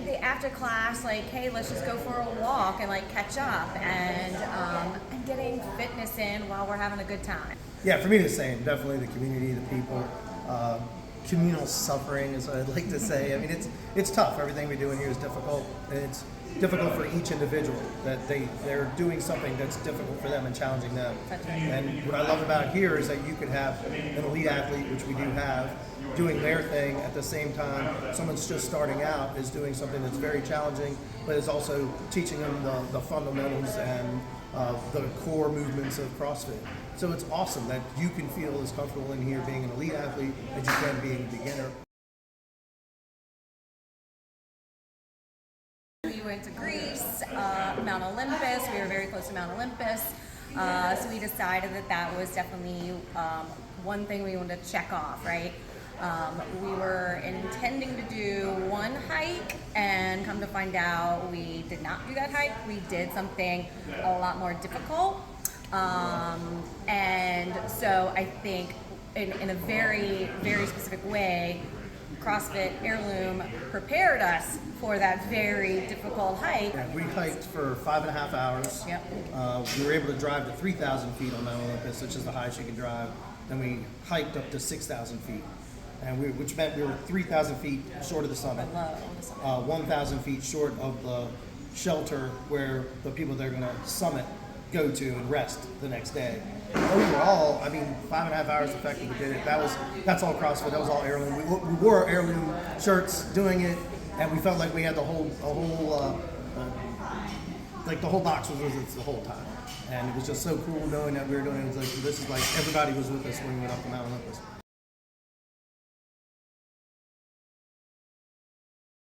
the after class, like, hey, let's just go for a walk and like catch up, and getting fitness in while we're having a good time. Yeah, for me the same. Definitely the community, the people, communal suffering, is what I'd like to say. I mean, it's tough. Everything we do in here is difficult, and it's difficult for each individual that they're doing something that's difficult for them and challenging them. That's right. And what I love about here is that you could have an elite athlete, which we do have, doing their thing at the same time. Someone's just starting out is doing something that's very challenging, but is also teaching them the fundamentals and the core movements of CrossFit. So it's awesome that you can feel as comfortable in here being an elite athlete as you can being a beginner. We went to Greece, Mount Olympus. We were very close to Mount Olympus. So we decided that was definitely one thing we wanted to check off, right? We were intending to do one hike, and come to find out we did not do that hike. We did something a lot more difficult. And so I think in a very, very specific way, CrossFit Heirloom prepared us for that very difficult hike. Yeah, we hiked for 5.5 hours. Yep. We were able to drive to 3,000 feet on Mount Olympus, which is the highest you can drive. Then we hiked up to 6,000 feet, which meant we were 3,000 feet short of the summit, Below the summit. 1,000 feet short of the shelter where the people that are going to summit go to and rest the next day. Overall, I mean, 5.5 hours effective, we did it. That's all CrossFit. That was all Heirloom. We wore our Heirloom shirts doing it, and we felt like we had the whole box was with us the whole time. And it was just so cool knowing that we were doing it. It was like, this is like everybody was with us when we went up to Mount Olympus.